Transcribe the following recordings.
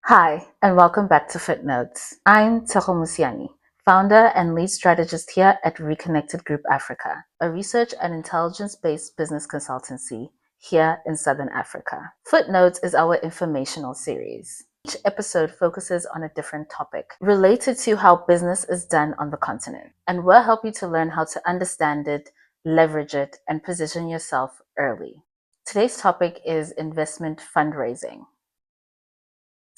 Hi, and welcome back to Footnotes. I'm Tilmans, founder and lead strategist here at Reconnected Group Africa, a research and intelligence-based business consultancy here in Southern Africa. Footnotes is our informational series. Each episode focuses on a different topic related to how business is done on the continent, and we'll help you to learn how to understand it, leverage it, and position yourself early. Today's topic is investment fundraising.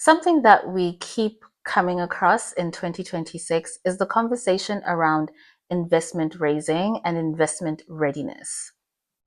Something that we keep coming across in 2026 is the conversation around investment raising and investment readiness.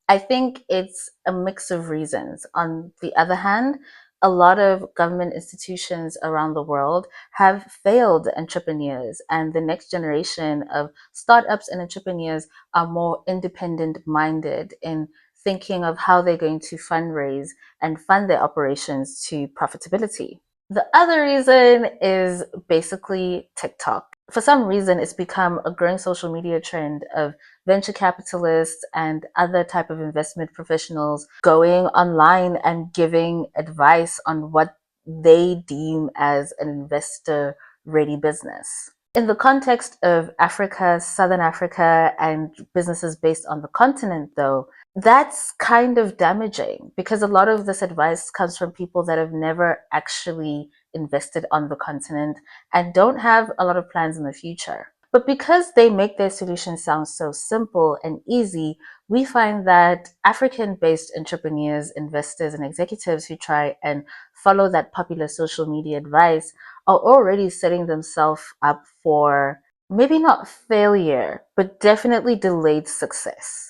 I think it's a mix of reasons. On the other hand, a lot of government institutions around the world have failed entrepreneurs, and the next generation of startups and entrepreneurs are more independent minded in thinking of how they're going to fundraise and fund their operations to profitability. The other reason is basically TikTok. For some reason, it's become a growing social media trend of venture capitalists and other type of investment professionals going online and giving advice on what they deem as an investor ready business. In the context of Africa, Southern Africa, and businesses based on the continent, though, that's kind of damaging because a lot of this advice comes from people that have never actually invested on the continent and don't have a lot of plans in the future. But because they make their solutions sound so simple and easy, we find that African-based entrepreneurs, investors, and executives who try and follow that popular social media advice are already setting themselves up for maybe not failure, but definitely delayed success,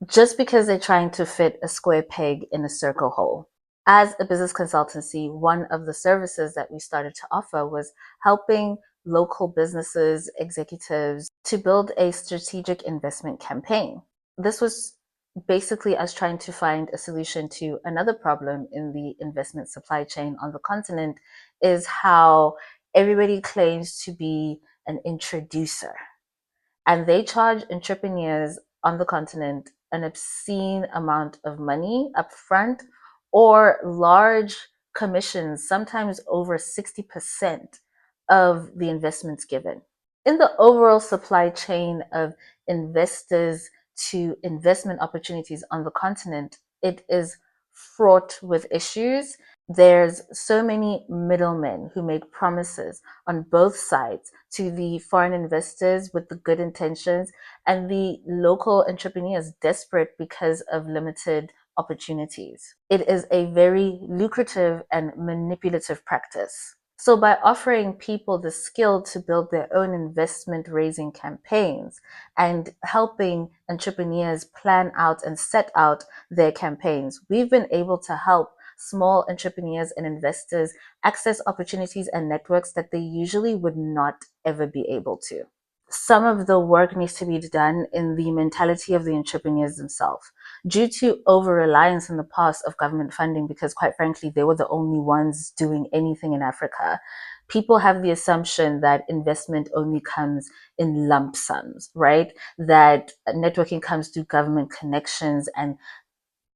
just because they're trying to fit a square peg in a circle hole. As a business consultancy, one of the services that we started to offer was helping local businesses, executives to build a strategic investment campaign. This was basically us trying to find a solution to another problem in the investment supply chain on the continent, is how everybody claims to be an introducer, and they charge entrepreneurs on the continent an obscene amount of money upfront or large commissions, sometimes over 60% of the investments given. In the overall supply chain of investors to investment opportunities on the continent, it is fraught with issues. There's so many middlemen who make promises on both sides to the foreign investors with the good intentions and the local entrepreneurs desperate because of limited opportunities. It is a very lucrative and manipulative practice. So by offering people the skill to build their own investment raising campaigns and helping entrepreneurs plan out and set out their campaigns, we've been able to help small entrepreneurs and investors access opportunities and networks that they usually would not ever be able to. Some of the work needs to be done in the mentality of the entrepreneurs themselves. Due to over-reliance in the past of government funding, because quite frankly, they were the only ones doing anything in Africa, people have the assumption that investment only comes in lump sums, right? That networking comes through government connections and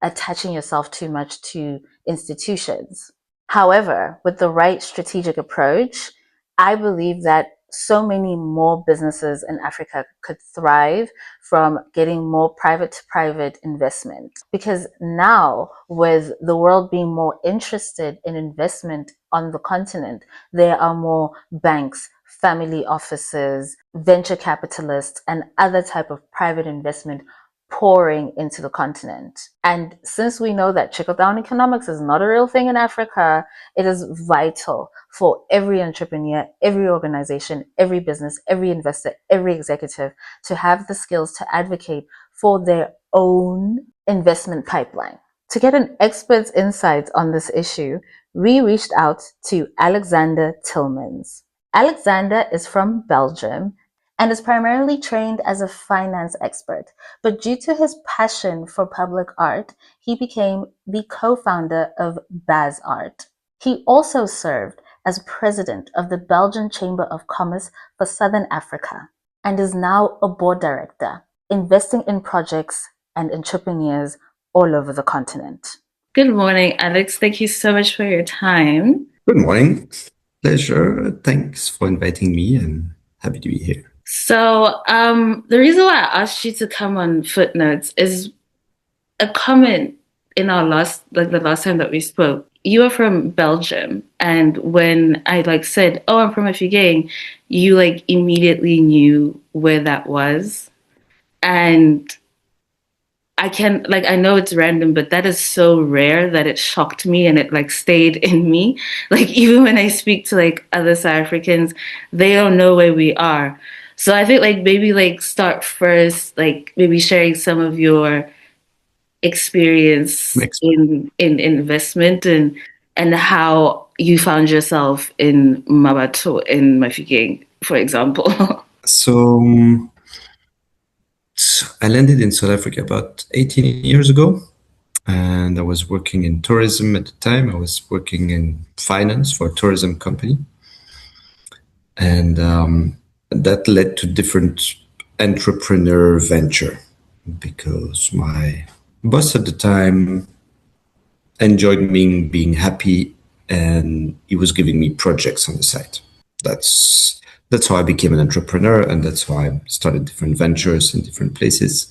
attaching yourself too much to institutions. However, with the right strategic approach, I believe that so many more businesses in Africa could thrive from getting more private to private investment. Because now, with the world being more interested in investment on the continent, there are more banks, family offices, venture capitalists, and other type of private investment pouring into the continent. And since we know that trickle-down economics is not a real thing in Africa, it is vital for every entrepreneur, every organization, every business, every investor, every executive to have the skills to advocate for their own investment pipeline. To get an expert's insights on this issue, we reached out to Alexandre Tilmans. Alexandre is from Belgium and is primarily trained as a finance expert. But due to his passion for public art, he became the co-founder of Baz Art. He also served as president of the Belgian Chamber of Commerce for Southern Africa and is now a board director, investing in projects and entrepreneurs all over the continent. Good morning, Alex. Thank you so much for your time. Good morning. Pleasure. Thanks for inviting me and happy to be here. So, the reason why I asked you to come on Footnotes is a comment in our the last time that we spoke. You are from Belgium, and when I said, "Oh, I'm from Afigeng," you immediately knew where that was, and I know it's random, but that is so rare that it shocked me and it stayed in me. Like even when I speak to other South Africans, they don't know where we are. So I think maybe start first, maybe sharing some of your experience Next. in investment and how you found yourself in Mabato in Mafeking, for example. So I landed in South Africa about 18 years ago, and I was working in tourism at the time. I was working in finance for a tourism company, and that led to different entrepreneur venture because my boss at the time enjoyed me being happy, and he was giving me projects on the side. That's that's how I became an entrepreneur, and that's how I started different ventures in different places.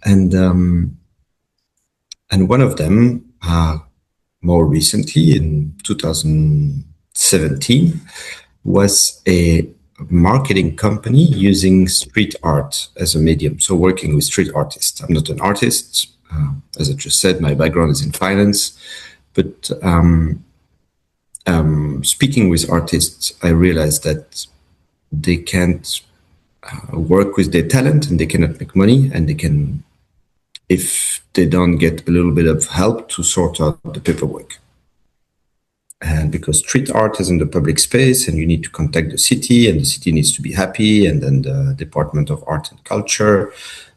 And and one of them, more recently in 2017, was a marketing company using street art as a medium. So working with street artists. I'm not an artist. As I just said, my background is in finance, but speaking with artists, I realized that they can't work with their talent and they cannot make money, and they can, if they don't get a little bit of help to sort out the paperwork. And because street art is in the public space and you need to contact the city and the city needs to be happy, and then the Department of Art and Culture.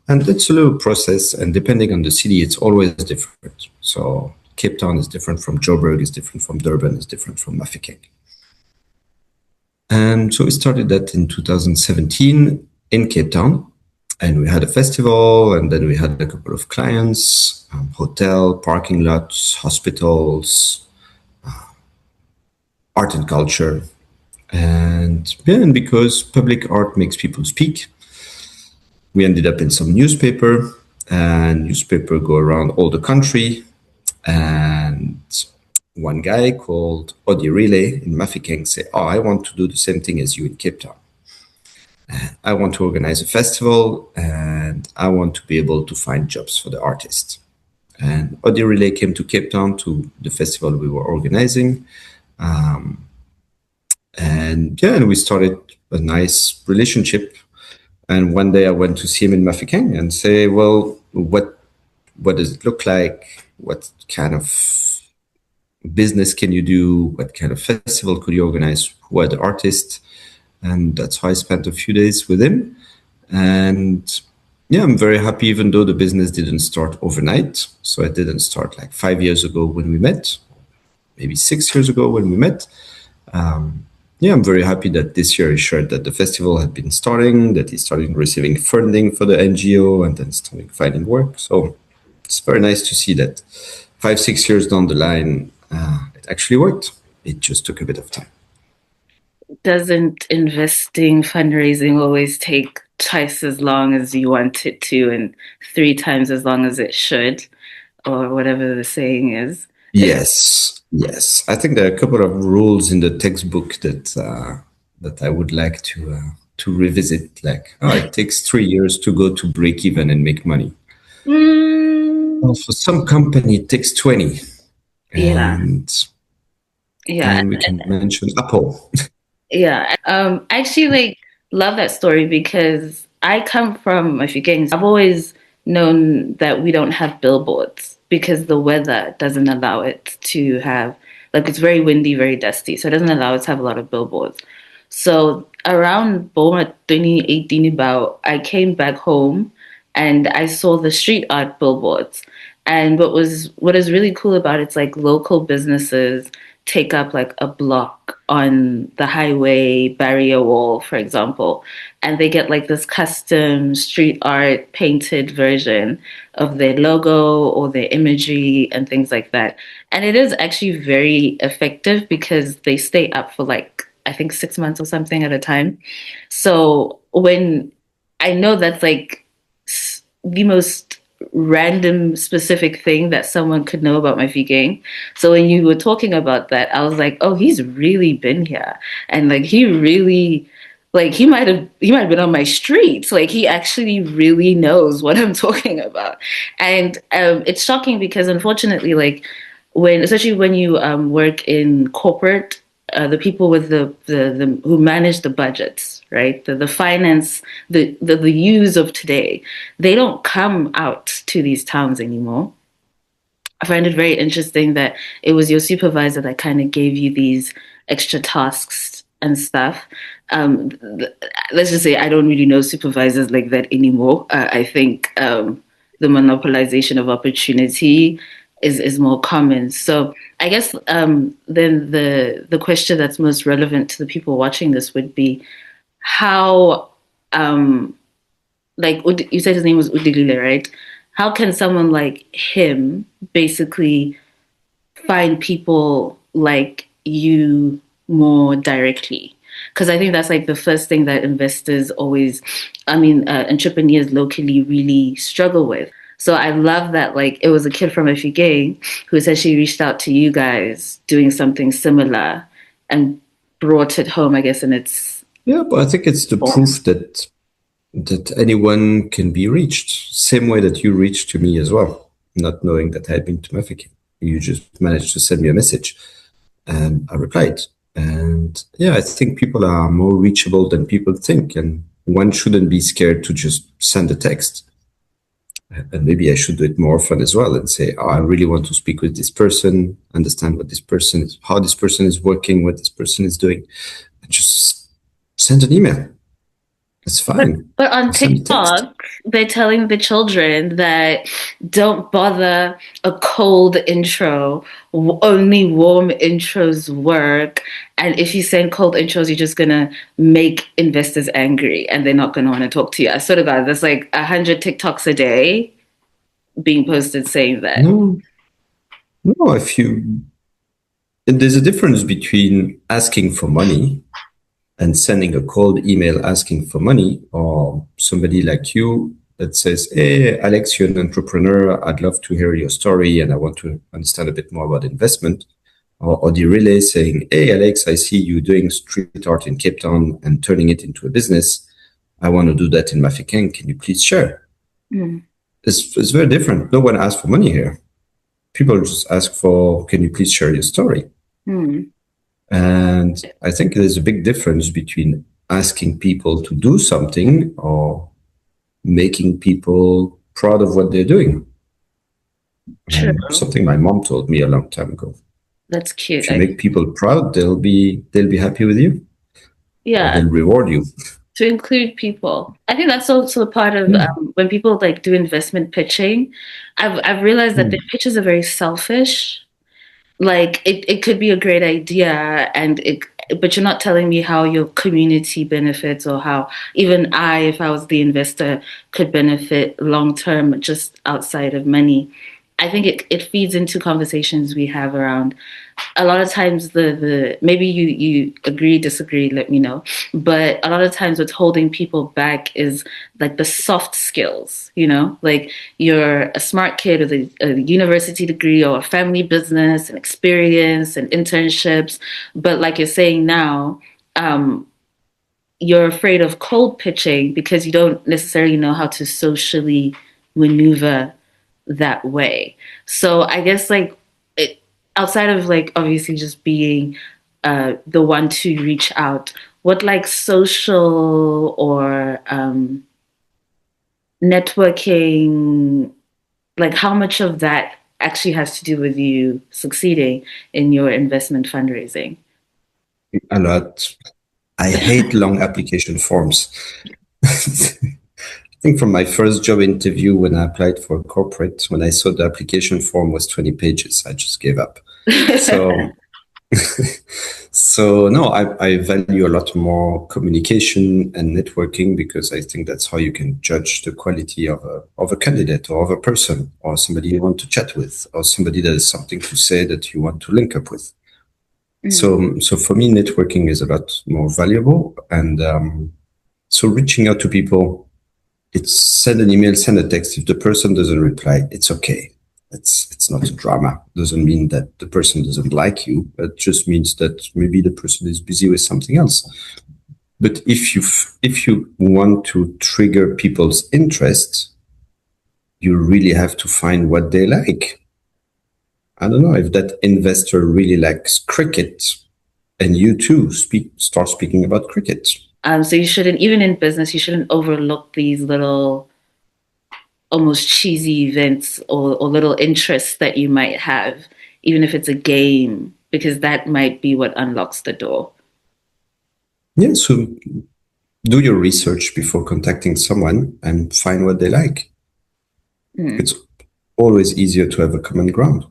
And it's a little process. And depending on the city, it's always different. So Cape Town is different from Joburg, is different from Durban, is different from Mafeking. And so we started that in 2017 in Cape Town. And we had a festival, and then we had a couple of clients, hotel, parking lots, hospitals, art and culture. And yeah, and because public art makes people speak, we ended up in some newspaper, and newspaper go around all the country. And one guy called Odi Relay in Mafeking said, "Oh, I want to do the same thing as you in Cape Town. I want to organize a festival, and I want to be able to find jobs for the artists." And Odi Relay came to Cape Town to the festival we were organizing. And yeah, and we started a nice relationship. And one day I went to see him in Mafeking and say, "Well, what does it look like? What kind of business can you do? What kind of festival could you organize? Who are the artists?" And that's how I spent a few days with him. And yeah, I'm very happy, even though the business didn't start overnight. So it didn't start like 5 years ago when we met, maybe 6 years ago when we met. Yeah, I'm very happy that this year he shared that the festival had been starting, that he started receiving funding for the NGO, and then starting finding work. So it's very nice to see that 5, 6 years down the line, it actually worked. It just took a bit of time. Doesn't investing, fundraising always take twice as long as you want it to and three times as long as it should, or whatever the saying is? Yes, yes. I think there are a couple of rules in the textbook that I would like to revisit. Like, oh, it takes 3 years to go to break even and make money. Mm, Well, for some company, it takes 20, yeah, and yeah. and we can mention Apple. Yeah. I actually love that story because I come from a few gangs. I've always known that we don't have billboards because the weather doesn't allow it to have it's very windy, very dusty. So it doesn't allow us to have a lot of billboards. So around Boma 2018 about I came back home and I saw the street art billboards. And what is really cool about it's local businesses take up like a block on the highway barrier wall, for example, and they get like this custom street art painted version of their logo or their imagery and things like that. And it is actually very effective because they stay up for like, I think 6 months or something at a time. So when I know that's like the most random specific thing that someone could know about my vegan. So when you were talking about that, I was like, oh, he's really been here. And like he really like he might have been on my street. Like he actually really knows what I'm talking about. And it's shocking because unfortunately, like when especially when you work in corporate, the people with the who manage the budgets, right? The finance, the use of today, they don't come out to these towns anymore. I find it very interesting that it was your supervisor that kind of gave you these extra tasks and stuff. Let's just say I don't really know supervisors like that anymore. I think the monopolization of opportunity is more common. So I guess then the question that's most relevant to the people watching this would be how like you said his name was Udilile, right? How can someone like him basically find people like you more directly? Because I think that's like the first thing that investors always, entrepreneurs locally really struggle with. So I love that like it was a kid from Ifigay who essentially reached out to you guys doing something similar and brought it home, I guess, in its Yeah, but I think it's the form. proof that anyone can be reached, same way that you reached to me as well, not knowing that I had been to Mafeking. You just managed to send me a message, and I replied. And yeah, I think people are more reachable than people think, and one shouldn't be scared to just send a text. And maybe I should do it more often as well and say, oh, I really want to speak with this person, understand what this person is, how this person is working, what this person is doing. And just send an email. It's fine. But on Send a text. TikTok, they're telling the children that don't bother a cold intro, only warm intros work. And if you send cold intros, you're just gonna make investors angry and they're not gonna want to talk to you. I swear to God, there's like 100 TikToks a day being posted saying that. No, no, if you, there's a difference between asking for money and sending a cold email asking for money, or somebody like you that says, hey, Alex, you're an entrepreneur. I'd love to hear your story and I want to understand a bit more about investment. Or the relay saying, hey, Alex, I see you doing street art in Cape Town and turning it into a business. I want to do that in Mafeking. Can you please share? Mm. It's very different. No one asks for money here. People just ask for, can you please share your story? Mm. And I think there's a big difference between asking people to do something or making people proud of what they're doing. True. Something my mom told me a long time ago. That's cute. If you make people proud, they'll be happy with you, or Yeah. they'll reward you. To include people. I think that's also a part of Yeah. when people like do investment pitching. I've realized that their Mm. pitches are very selfish. Like it could be a great idea, but you're not telling me how your community benefits or how even I, if I was the investor, could benefit long term just outside of money. I think it feeds into conversations we have around a lot of times the maybe you agree disagree let me know, but a lot of times what's holding people back is like the soft skills, like you're a smart kid with a university degree or a family business and experience and internships, but like you're saying now, you're afraid of cold pitching because you don't necessarily know how to socially maneuver that way. So I guess like it, outside of like obviously just being the one to reach out, what like social or networking, like how much of that actually has to do with you succeeding in your investment fundraising? A lot. I hate long application forms. I think from my first job interview when I applied for a corporate, when I saw the application form was 20 pages, I just gave up. So So no, I value a lot more communication and networking because I think that's how you can judge the quality of a candidate or of a person or somebody you want to chat with or somebody that has something to say that you want to link up with. So for me, networking is a lot more valuable. And so reaching out to people, it's send an email, send a text. If the person doesn't reply, it's okay. It's not a drama. Doesn't mean that the person doesn't like you. It just means that maybe the person is busy with something else. But if you want to trigger people's interest, you really have to find what they like. I don't know if that investor really likes cricket, and you too start speaking about cricket. So you shouldn't, even in business, you shouldn't overlook these little, almost cheesy events or little interests that you might have, even if it's a game, because that might be what unlocks the door. Yeah, so do your research before contacting someone and find what they like. It's always easier to have a common ground.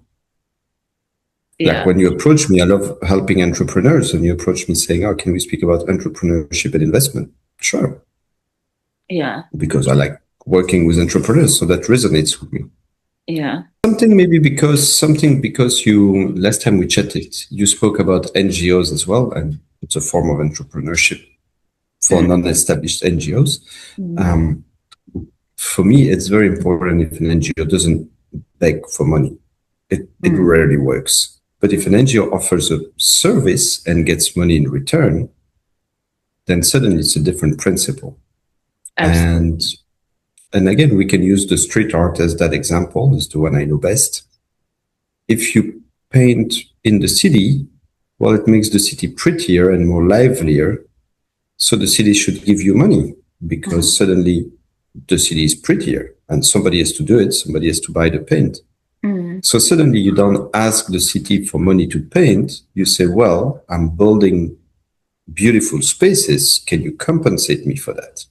Yeah. Like when you approach me, I love helping entrepreneurs, and you approach me saying, "Oh, can we speak about entrepreneurship and investment?" Sure. Yeah. Because I like working with entrepreneurs, so that resonates with me. Yeah. Something because you last time we chatted, you spoke about NGOs as well, and it's a form of entrepreneurship for non-established NGOs. For me, it's very important if an NGO doesn't beg for money. It rarely works. But if an NGO offers a service and gets money in return, then suddenly it's a different principle. Absolutely. And again, we can use the street art as that example, is the one I know best. If you paint in the city, well, it makes the city prettier and more livelier. So the city should give you money because suddenly the city is prettier and somebody has to do it. Somebody has to buy the paint. So suddenly you don't ask the city for money to paint. You say, well, I'm building beautiful spaces. Can you compensate me for that?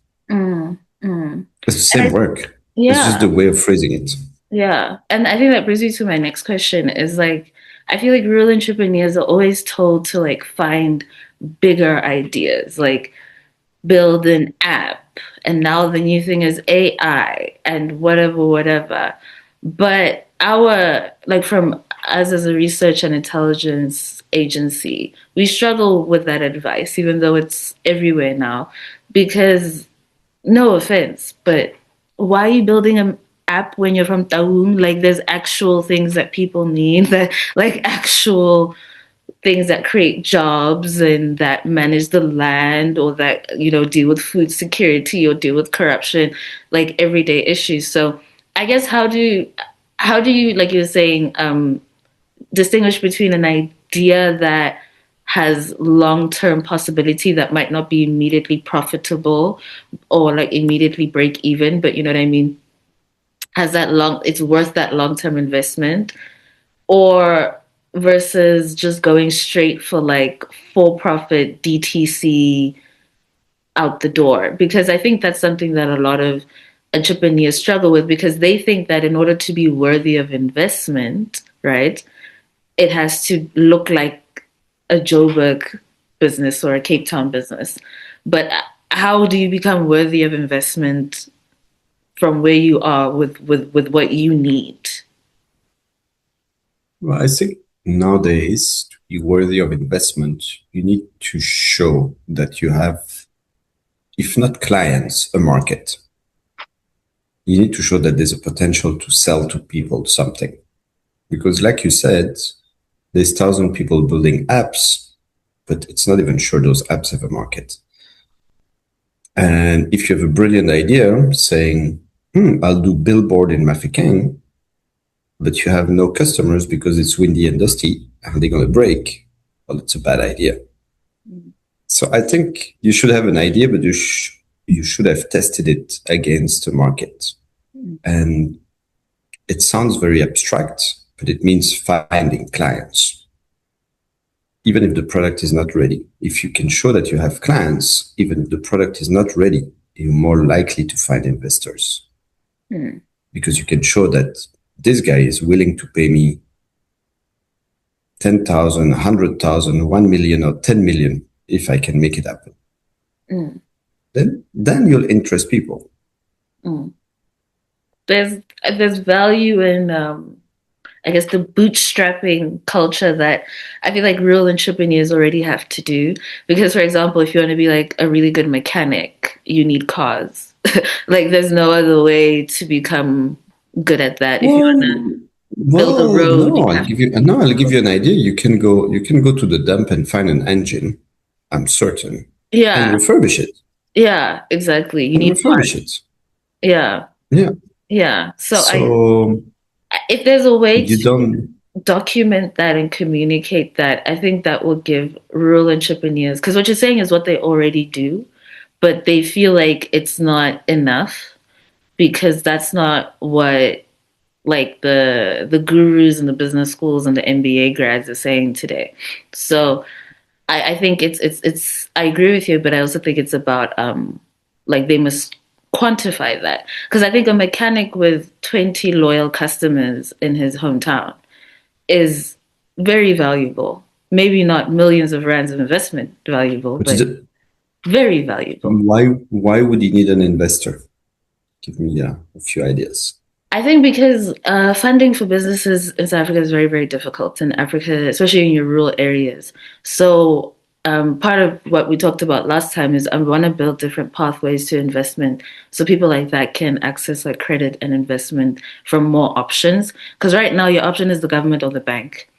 It's the same work. Yeah. It's just the way of phrasing it. Yeah. And I think that brings me to my next question is like, I feel like real entrepreneurs are always told to like find bigger ideas, like build an app. And now the new thing is AI and whatever. But from us as a research and intelligence agency, we struggle with that advice, even though it's everywhere now, because no offense, but why are you building an app when you're from Taum? Like there's actual things that people need, that like actual things that create jobs and that manage the land or that, deal with food security or deal with corruption, like everyday issues. So I guess how do you, like you were saying, distinguish between an idea that has long-term possibility that might not be immediately profitable or like immediately break even, but you know what I mean? It's worth that long-term investment, or versus just going straight for like for-profit DTC out the door. Because I think that's something that a lot of entrepreneurs struggle with because they think that in order to be worthy of investment, right, it has to look like a Joburg business or a Cape Town business. But how do you become worthy of investment from where you are with what you need? Well, I think nowadays, to be worthy of investment, you need to show that you have, if not clients, a market. You need to show that there's a potential to sell to people something. Because like you said, there's 1,000 people building apps, but it's not even sure those apps have a market. And if you have a brilliant idea saying, I'll do billboard in Mafeking, but you have no customers because it's windy and dusty and they're going to break, well, it's a bad idea. So I think you should have an idea, but you should have tested it against the market. And it sounds very abstract, but it means finding clients. Even if the product is not ready, if you can show that you have clients, even if the product is not ready, you're more likely to find investors. Because you can show that this guy is willing to pay me 10,000, 100,000, 1 million, or 10 million if I can make it happen. Then you'll interest people. There's value in I guess the bootstrapping culture that I feel like real entrepreneurs already have to do. Because, for example, if you want to be like a really good mechanic, you need cars. Like, there's no other way to become good at that. If you want to build a road, no, I'll give you an idea. You can go to the dump and find an engine, I'm certain. yeah, And refurbish it. yeah, exactly. You And need refurbish parts. it. Yeah, Yeah. yeah. So If there's a way you to don't. document that and communicate that, I think that will give rural entrepreneurs, because what you're saying is what they already do, but they feel like it's not enough because that's not what like the gurus and the business schools and the MBA grads are saying today. So I think it's I agree with you, but I also think it's about like they must quantify that, because I think a mechanic with 20 loyal customers in his hometown is very valuable. Maybe not millions of rands of investment valuable, but very valuable. Why would you need an investor? Give me a few ideas. I think because funding for businesses in South Africa is very, very difficult in Africa, especially in your rural areas. So part of what we talked about last time is I want to build different pathways to investment so people like that can access like credit and investment from more options. Because right now your option is the government or the bank.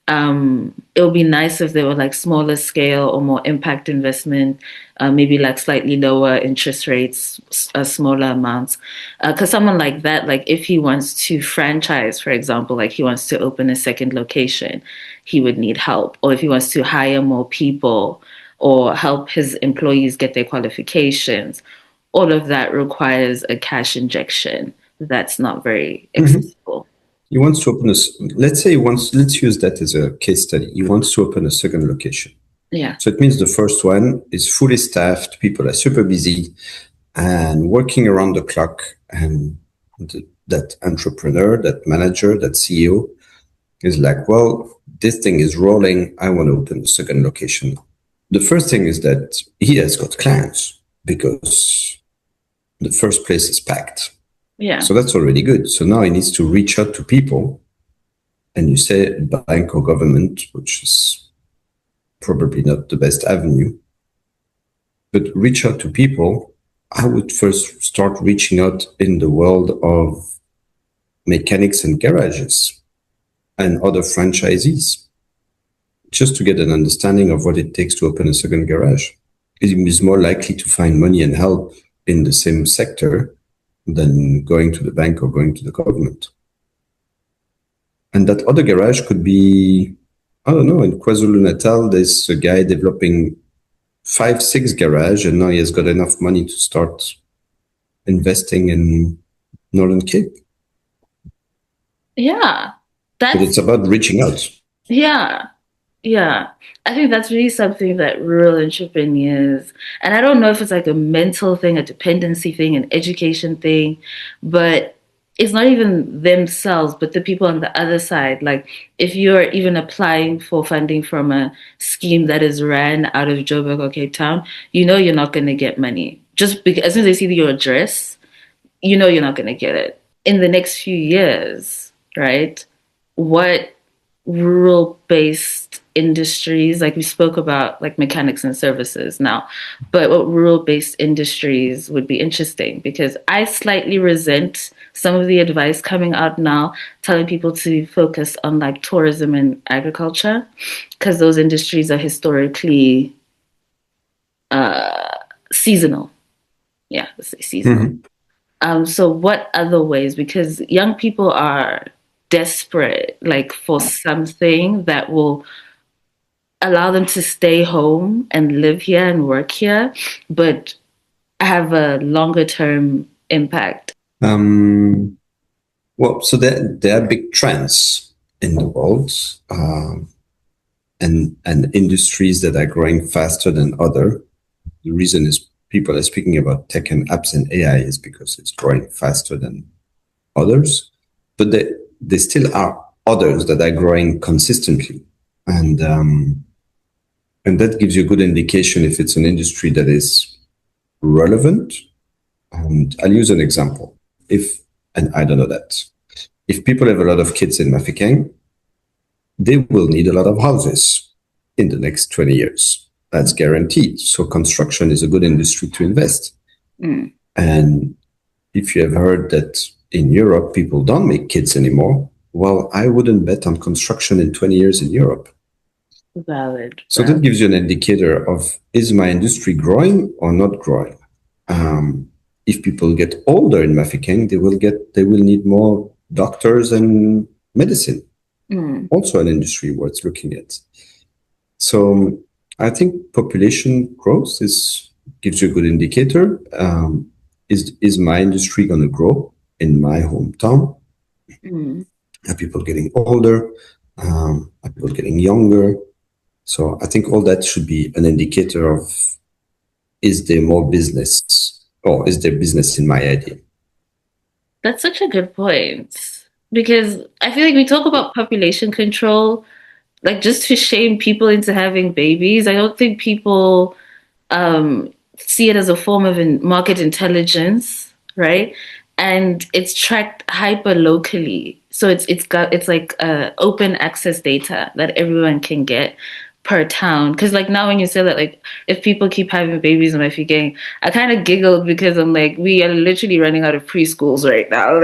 It would be nice if there were like smaller scale or more impact investment, maybe like slightly lower interest rates, smaller amounts. Because someone like that, like if he wants to franchise, for example, like he wants to open a second location, he would need help. Or if he wants to hire more people or help his employees get their qualifications, all of that requires a cash injection that's not very accessible. He wants to open let's use that as a case study. He wants to open a second location. Yeah. So it means the first one is fully staffed, people are super busy and working around the clock. And that entrepreneur, that manager, that CEO is like, well, this thing is rolling. I want to open a second location. The first thing is that he has got clients because the first place is packed. Yeah. So that's already good. So now he needs to reach out to people, and you say bank or government, which is probably not the best avenue, but reach out to people. I would first start reaching out in the world of mechanics and garages and other franchisees, just to get an understanding of what it takes to open a second garage. It is more likely to find money and help in the same sector than going to the bank or going to the government. And that other garage could be, I don't know, in KwaZulu-Natal, there's a guy developing 5-6 garage, and now he has got enough money to start investing in Northern Cape. Yeah. But it's about reaching out. Yeah. Yeah. I think that's really something that rural entrepreneurs, and I don't know if it's like a mental thing, a dependency thing, an education thing, but it's not even themselves, but the people on the other side. Like if you're even applying for funding from a scheme that is ran out of Joburg or Cape Town, you know you're not going to get money. Just because as soon as they see your address, you know you're not going to get it. In the next few years, right? What rural based industries, like we spoke about like mechanics and services now, but what rural based industries would be interesting, because I slightly resent some of the advice coming out now telling people to focus on like tourism and agriculture, because those industries are historically seasonal. Yeah, let's say seasonal. So what other ways, because young people are desperate like for something that will allow them to stay home and live here and work here, but have a longer term impact? Well, so there are big trends in the world, and industries that are growing faster than other. The reason is people are speaking about tech and apps and AI is because it's growing faster than others, but there still are others that are growing consistently. And that gives you a good indication if it's an industry that is relevant. And I'll use an example. And I don't know that. If people have a lot of kids in Mafeking, they will need a lot of houses in the next 20 years. That's guaranteed. So construction is a good industry to invest. And if you have heard that in Europe, people don't make kids anymore, well, I wouldn't bet on construction in 20 years in Europe. Valid. So that gives you an indicator of, is my industry growing or not growing? If people get older in Mafeking, they will need more doctors and medicine. Also an industry worth looking at. So I think population growth gives you a good indicator. Is my industry going to grow in my hometown? Are people getting older? Are people getting younger? So I think all that should be an indicator of, is there more business, or is there business in my idea? That's such a good point. Because I feel like we talk about population control, like just to shame people into having babies. I don't think people see it as a form of market intelligence, right? And it's tracked hyper locally, so it's like open access data that everyone can get per town. Because like now when you say that, like if people keep having babies in my gang, I kind of giggled because I'm like, we are literally running out of preschools right now.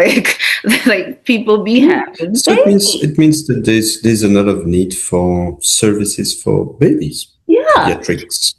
Like people be having So babies. it means that there's a lot of need for services for babies. Yeah. Pediatrics.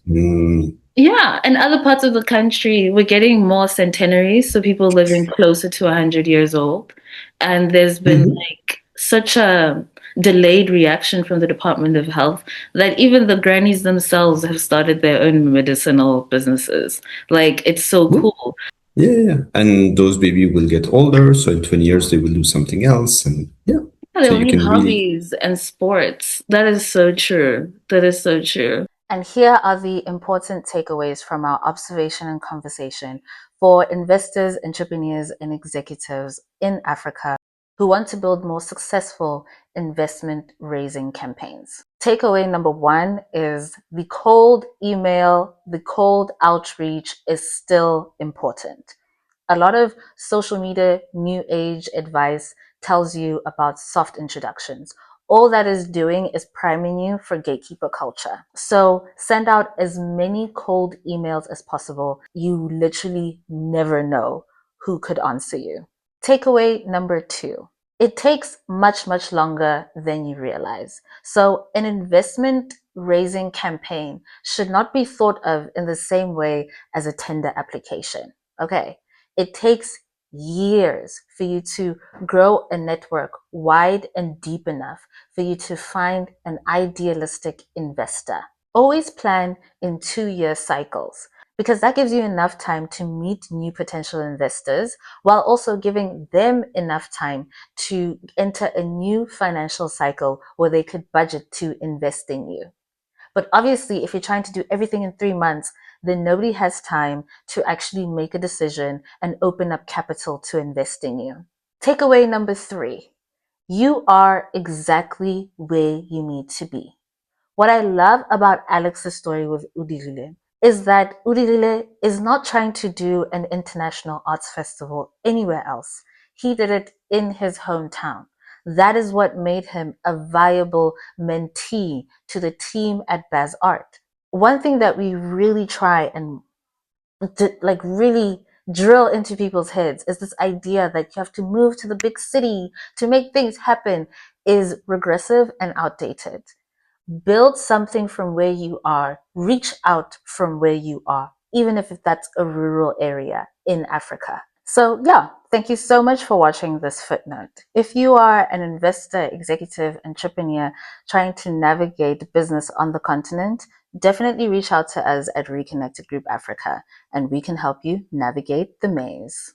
Yeah, and other parts of the country, we're getting more centenaries, so people living closer to 100 years old. And there's been like such a delayed reaction from the Department of Health that even the grannies themselves have started their own medicinal businesses. Like, it's so cool. Yeah. And those babies will get older, so in 20 years they will do something else. And They so will you need can hobbies and sports. That is so true. That is so true. And here are the important takeaways from our observation and conversation for investors, entrepreneurs, and executives in Africa who want to build more successful investment raising campaigns. Takeaway number one is the cold email, the cold outreach is still important. A lot of social media new age advice tells you about soft introductions. All that is doing is priming you for gatekeeper culture. So send out as many cold emails as possible. You literally never know who could answer you. Takeaway number two. It takes much, much longer than you realize. So an investment raising campaign should not be thought of in the same way as a tender application. Okay. It takes years for you to grow a network wide and deep enough for you to find an idealistic investor. Always plan in 2-year cycles because that gives you enough time to meet new potential investors while also giving them enough time to enter a new financial cycle where they could budget to invest in you. But obviously, if you're trying to do everything in 3 months, then nobody has time to actually make a decision and open up capital to invest in you. Takeaway number three, you are exactly where you need to be. What I love about Alex's story with Udirile is that Udirile is not trying to do an international arts festival anywhere else. He did it in his hometown. That is what made him a viable mentee to the team at Baz Art. One thing that we really try and really drill into people's heads is this idea that you have to move to the big city to make things happen is regressive and outdated. Build something from where you are, reach out from where you are, even if that's a rural area in Africa. So yeah, thank you so much for watching this footnote. If you are an investor, executive, entrepreneur trying to navigate business on the continent, definitely reach out to us at Reconnected Group Africa and we can help you navigate the maze.